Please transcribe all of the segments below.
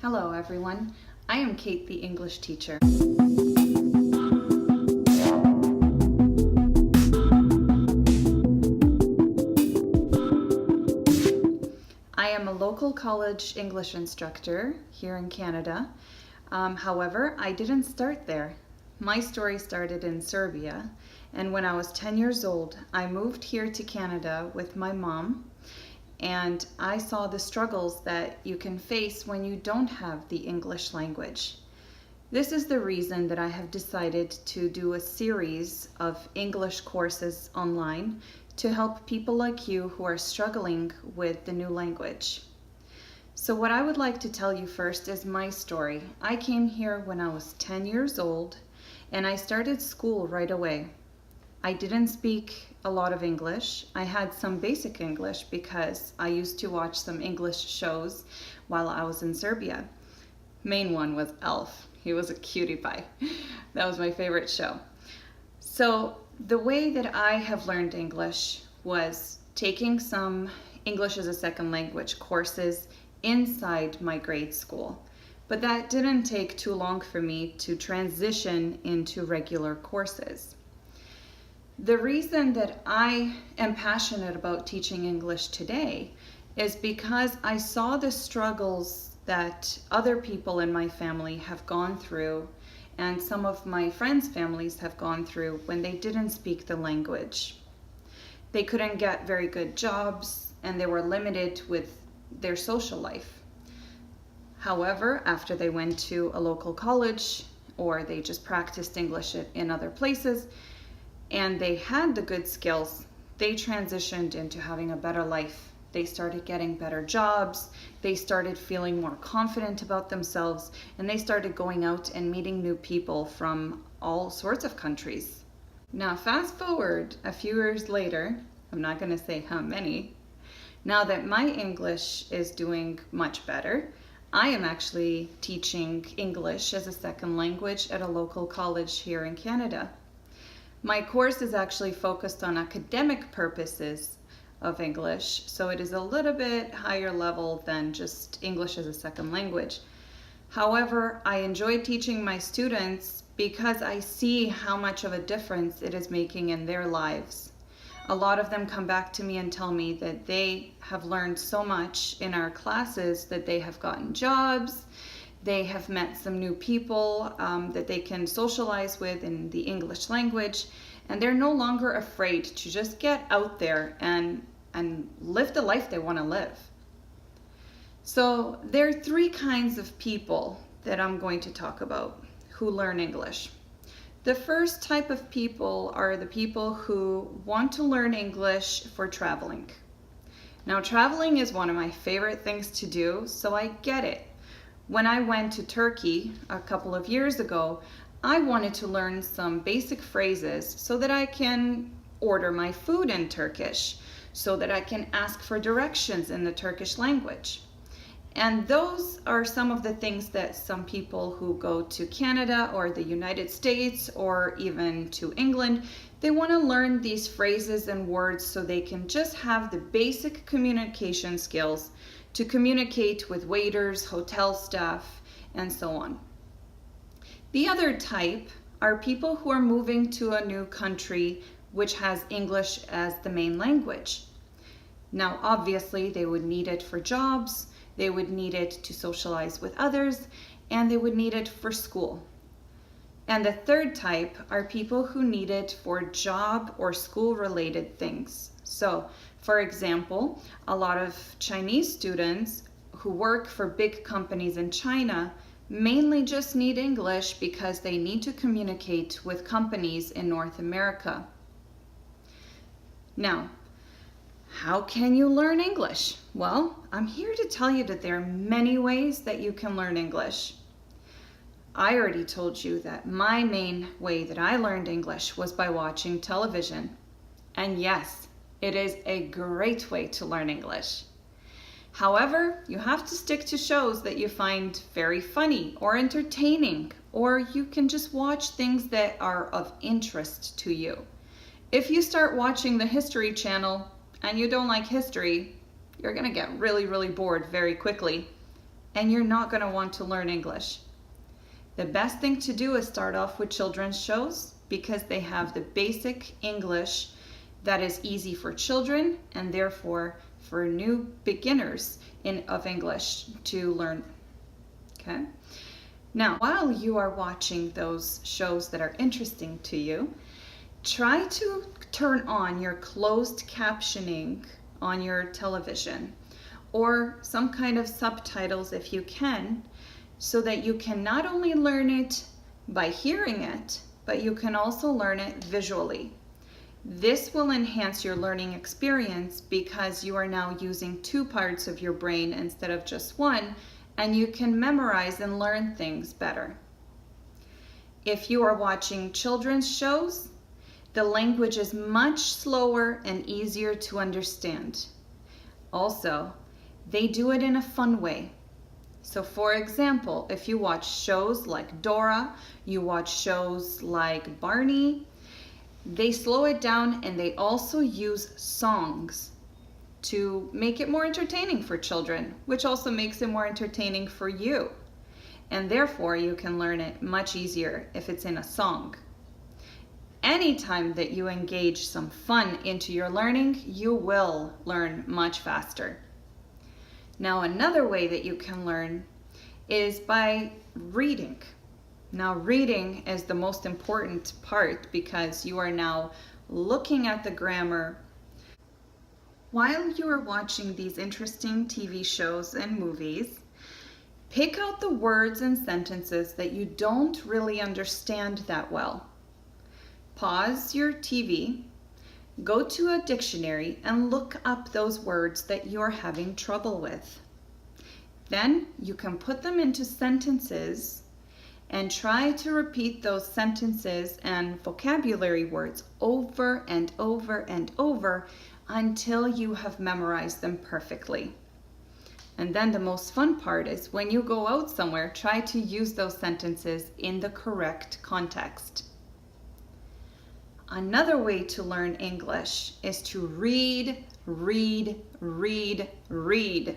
Hello everyone, I am Kate the English teacher. I am a local college English instructor here in Canada. However, I didn't start there. My story started in Serbia, and when I was 10 years old, I moved here to Canada with my mom, and I saw the struggles that you can face when you don't have the English language. This is the reason that I have decided to do a series of English courses online to help people like you who are struggling with the new language. So what I would like to tell you first is my story. I came here when I was 10 years old and I started school right away. I didn't speak a lot of English. I had some basic English because I used to watch some English shows while I was in Serbia. Main one was Elf. He was a cutie pie. That was my favorite show. So the way that I have learned English was taking some English as a second language courses inside my grade school. But that didn't take too long for me to transition into regular courses. The reason that I am passionate about teaching English today is because I saw the struggles that other people in my family have gone through and some of my friends' families have gone through when they didn't speak the language. They couldn't get very good jobs and they were limited with their social life. However, after they went to a local college or they just practiced English in other places, and they had the good skills, they transitioned into having a better life. They started getting better jobs, they started feeling more confident about themselves, and they started going out and meeting new people from all sorts of countries. Now fast forward a few years later, I'm not going to say how many, now that my English is doing much better, I am actually teaching English as a second language at a local college here in Canada. My course is actually focused on academic purposes of English, so it is a little bit higher level than just English as a second language. However, I enjoy teaching my students because I see how much of a difference it is making in their lives. A lot of them come back to me and tell me that they have learned so much in our classes that they have gotten jobs, they have met some new people that they can socialize with in the English language, and they're no longer afraid to just get out there and live the life they want to live. So there are three kinds of people that I'm going to talk about who learn English. The first type of people are the people who want to learn English for traveling. Now, traveling is one of my favorite things to do, so I get it. When I went to Turkey a couple of years ago, I wanted to learn some basic phrases so that I can order my food in Turkish, so that I can ask for directions in the Turkish language. And those are some of the things that some people who go to Canada or the United States or even to England, they want to learn these phrases and words so they can just have the basic communication skills to communicate with waiters, hotel staff, and so on. The other type are people who are moving to a new country which has English as the main language. Now, obviously, they would need it for jobs, they would need it to socialize with others, and they would need it for school. And the third type are people who need it for job or school-related things. So, for example, a lot of Chinese students who work for big companies in China mainly just need English because they need to communicate with companies in North America. Now, how can you learn English? Well, I'm here to tell you that there are many ways that you can learn English. I already told you that my main way that I learned English was by watching television. And yes, it is a great way to learn English. However, you have to stick to shows that you find very funny or entertaining, or you can just watch things that are of interest to you. If you start watching the History Channel and you don't like history, you're gonna get really bored very quickly. and you're not going to want to learn English. The best thing to do is start off with children's shows because they have the basic English that is easy for children and therefore for new beginners of English to learn. Okay? Now, while you are watching those shows that are interesting to you, try to turn on your closed captioning on your television or some kind of subtitles if you can, so that you can not only learn it by hearing it, but you can also learn it visually. This will enhance your learning experience because you are now using two parts of your brain instead of just one, and you can memorize and learn things better. If you are watching children's shows, the language is much slower and easier to understand. Also, they do it in a fun way. So for example, if you watch shows like Dora, you watch shows like Barney, they slow it down and they also use songs to make it more entertaining for children, which also makes it more entertaining for you. And therefore, you can learn it much easier if it's in a song. Anytime that you engage some fun into your learning, you will learn much faster. Now, another way that you can learn is by reading. Now, reading is the most important part because you are now looking at the grammar. While you are watching these interesting TV shows and movies, pick out the words and sentences that you don't really understand that well. Pause your TV, go to a dictionary and look up those words that you're having trouble with. Then you can put them into sentences and try to repeat those sentences and vocabulary words over and over and over until you have memorized them perfectly. And then the most fun part is when you go out somewhere, try to use those sentences in the correct context. Another way to learn English is to read, read, read, read.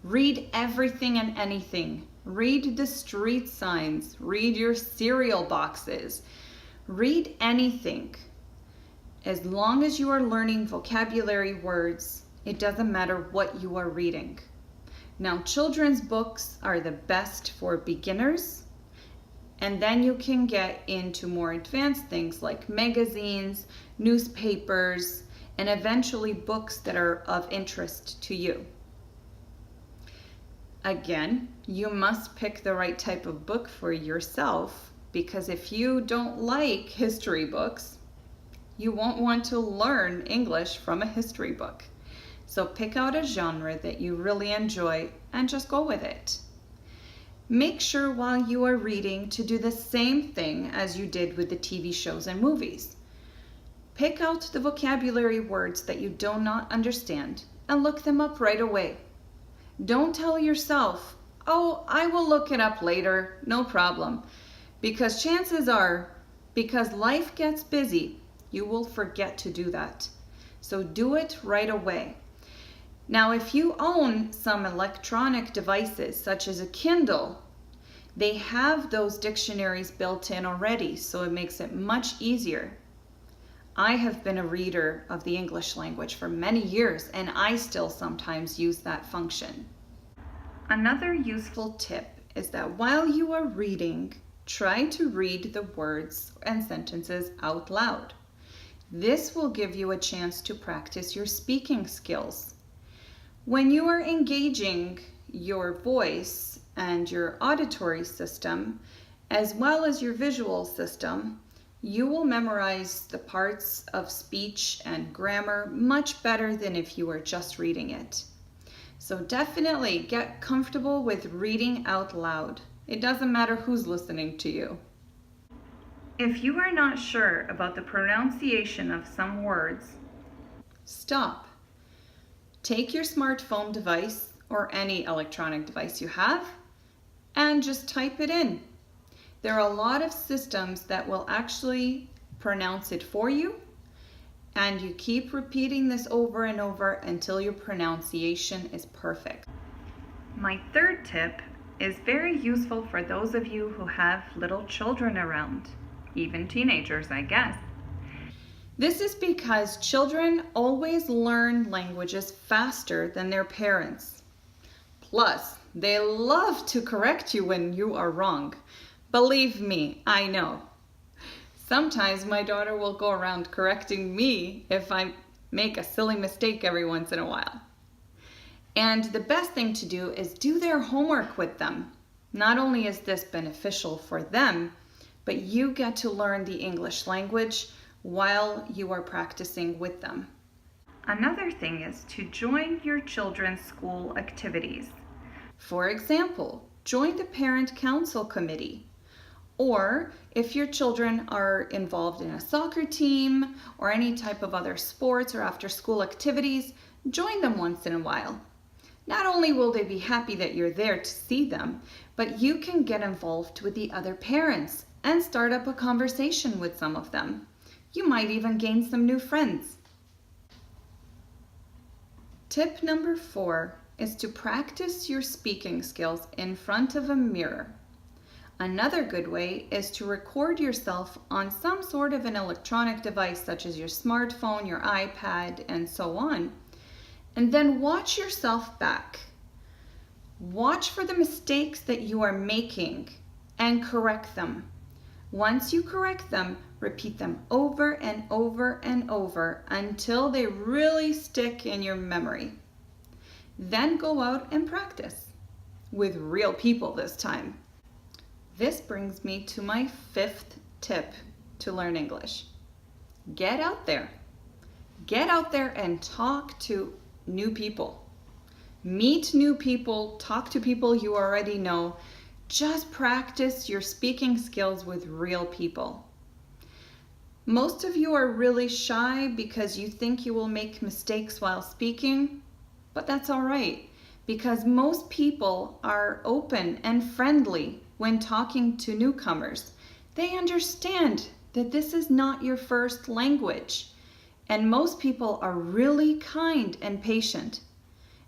Read everything and anything. Read the street signs. Read your cereal boxes. Read anything. As long as you are learning vocabulary words, it doesn't matter what you are reading. Now, children's books are the best for beginners, and then you can get into more advanced things like magazines, newspapers, and eventually books that are of interest to you. Again, you must pick the right type of book for yourself, because if you don't like history books, you won't want to learn English from a history book. So pick out a genre that you really enjoy and just go with it. Make sure while you are reading to do the same thing as you did with the TV shows and movies. Pick out the vocabulary words that you do not understand and look them up right away. Don't tell yourself, oh, I will look it up later, no problem. Because chances are, because life gets busy, you will forget to do that. So do it right away. Now, if you own some electronic devices, such as a Kindle, they have those dictionaries built in already, so it makes it much easier. I have been a reader of the English language for many years, and I still sometimes use that function. Another useful tip is that while you are reading, try to read the words and sentences out loud. This will give you a chance to practice your speaking skills. When you are engaging your voice and your auditory system, as well as your visual system, you will memorize the parts of speech and grammar much better than if you were just reading it. So definitely get comfortable with reading out loud. It doesn't matter who's listening to you. If you are not sure about the pronunciation of some words, stop. Take your smartphone device or any electronic device you have and just type it in. There are a lot of systems that will actually pronounce it for you, and you keep repeating this over and over until your pronunciation is perfect. My third tip is very useful for those of you who have little children around, even teenagers, I guess. This is because children always learn languages faster than their parents. Plus, they love to correct you when you are wrong. Believe me, I know. Sometimes my daughter will go around correcting me if I make a silly mistake every once in a while. And the best thing to do is do their homework with them. Not only is this beneficial for them, but you get to learn the English language while you are practicing with them. Another thing is to join your children's school activities. For example, join the parent council committee. Or if your children are involved in a soccer team or any type of other sports or after school activities, join them once in a while. Not only will they be happy that you're there to see them, but you can get involved with the other parents and start up a conversation with some of them. You might even gain some new friends. Tip number 4 is to practice your speaking skills in front of a mirror. Another good way is to record yourself on some sort of an electronic device such as your smartphone, your iPad, and so on. And then watch yourself back. Watch for the mistakes that you are making and correct them. Once you correct them, repeat them over and over and over until they really stick in your memory. Then go out and practice with real people this time. This brings me to my 5th tip to learn English. Get out there. Get out there and talk to new people. Meet new people, talk to people you already know. Just practice your speaking skills with real people. Most of you are really shy because you think you will make mistakes while speaking, but that's all right because most people are open and friendly when talking to newcomers. They understand that this is not your first language. And most people are really kind and patient.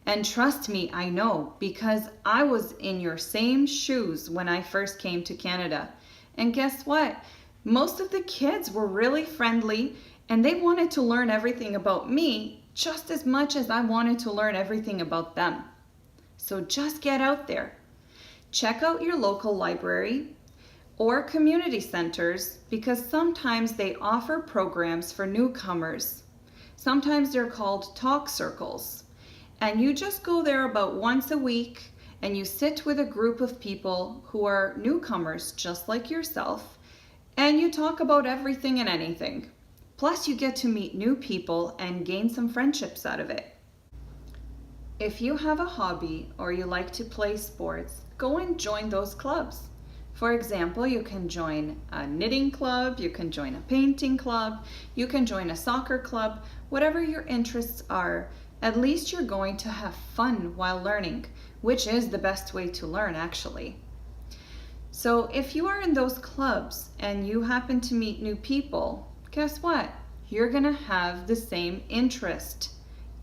And trust me, I know, because I was in your same shoes when I first came to Canada. And guess what? Most of the kids were really friendly and they wanted to learn everything about me just as much as I wanted to learn everything about them. So just get out there. Check out your local library or community centers because sometimes they offer programs for newcomers. Sometimes they're called talk circles. And you just go there about once a week and you sit with a group of people who are newcomers just like yourself and you talk about everything and anything. Plus you get to meet new people and gain some friendships out of it. If you have a hobby or you like to play sports, go and join those clubs. For example, you can join a knitting club, you can join a painting club, you can join a soccer club, whatever your interests are. At least you're going to have fun while learning, which is the best way to learn actually. So if you are in those clubs and you happen to meet new people, guess what? You're gonna have the same interest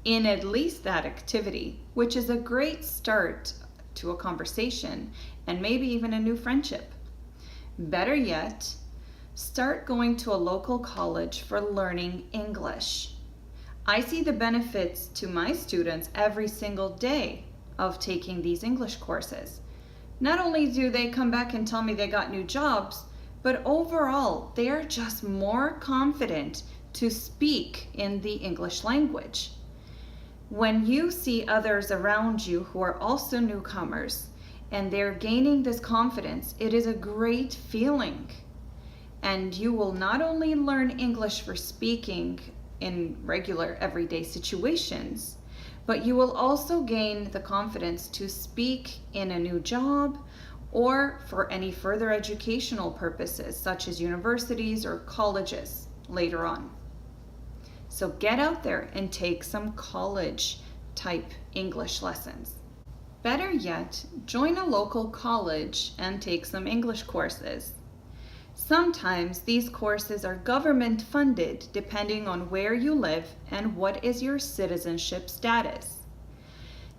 in at least that activity, which is a great start to a conversation and maybe even a new friendship. Better yet, start going to a local college for learning English. I see the benefits to my students every single day of taking these English courses. Not only do they come back and tell me they got new jobs, but overall, they are just more confident to speak in the English language. When you see others around you who are also newcomers and they're gaining this confidence, it is a great feeling. And you will not only learn English for speaking in regular everyday situations, but you will also gain the confidence to speak in a new job or for any further educational purposes such as universities or colleges later on. So get out there and take some college type English lessons. Better yet, join a local college and take some English courses. Sometimes these courses are government funded depending on where you live and what is your citizenship status.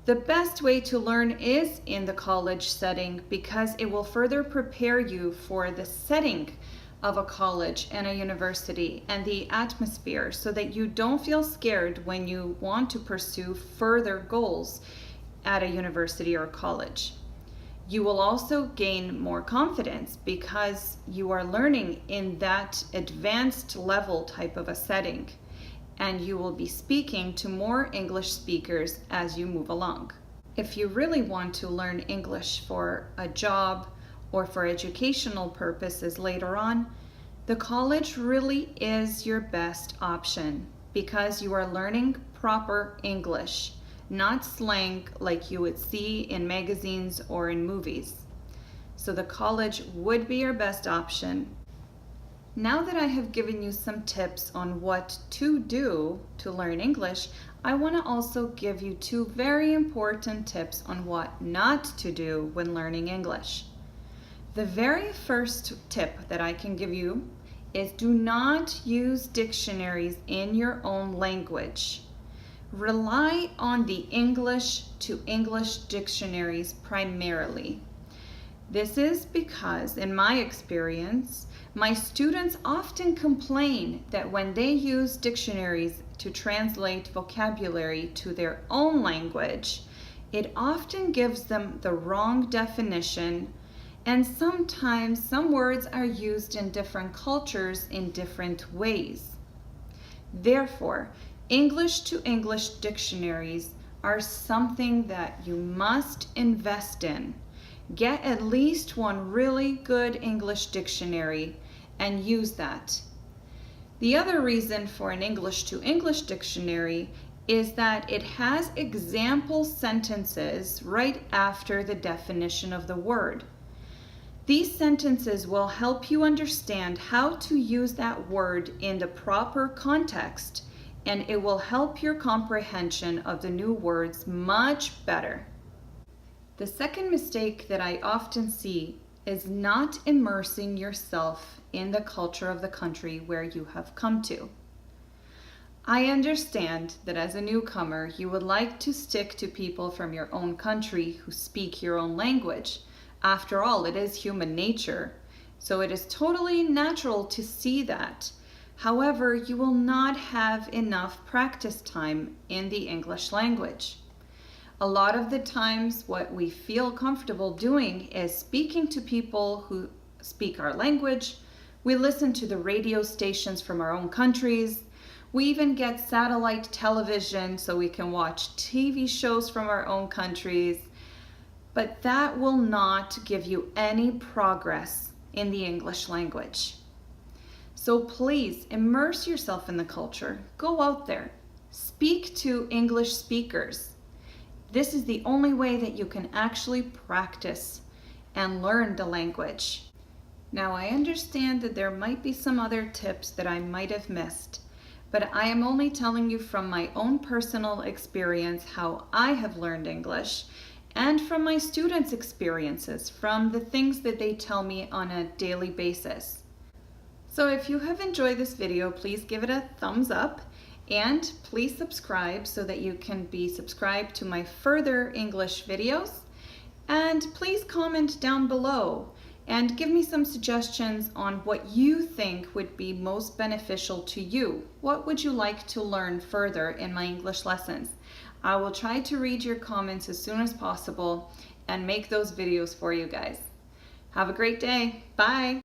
The best way to learn is in the college setting because it will further prepare you for the setting of a college and a university and the atmosphere so that you don't feel scared when you want to pursue further goals at a university or college. You will also gain more confidence because you are learning in that advanced level type of a setting, and you will be speaking to more English speakers as you move along. If you really want to learn English for a job or for educational purposes later on, the college really is your best option because you are learning proper English, not slang like you would see in magazines or in movies. So the college would be your best option. Now that I have given you some tips on what to do to learn English, I want to also give you two very important tips on what not to do when learning English. The very first tip that I can give you is do not use dictionaries in your own language. Rely on the English to English dictionaries primarily. This is because, in my experience, my students often complain that when they use dictionaries to translate vocabulary to their own language, it often gives them the wrong definition, and sometimes some words are used in different cultures in different ways. Therefore, English to English dictionaries are something that you must invest in. Get at least one really good English dictionary and use that. The other reason for an English to English dictionary is that it has example sentences right after the definition of the word. These sentences will help you understand how to use that word in the proper context, and it will help your comprehension of the new words much better. The second mistake that I often see is not immersing yourself in the culture of the country where you have come to. I understand that as a newcomer, you would like to stick to people from your own country who speak your own language. After all, it is human nature, so it is totally natural to see that. However, you will not have enough practice time in the English language. A lot of the times what we feel comfortable doing is speaking to people who speak our language. We listen to the radio stations from our own countries. We even get satellite television so we can watch TV shows from our own countries. But that will not give you any progress in the English language. So please immerse yourself in the culture. Go out there. Speak to English speakers. This is the only way that you can actually practice and learn the language. Now, I understand that there might be some other tips that I might have missed, but I am only telling you from my own personal experience how I have learned English and from my students' experiences, from the things that they tell me on a daily basis. So if you have enjoyed this video, please give it a thumbs up. And please subscribe so that you can be subscribed to my further English videos. And please comment down below and give me some suggestions on what you think would be most beneficial to you. What would you like to learn further in my English lessons? I will try to read your comments as soon as possible and make those videos for you guys. Have a great day. Bye.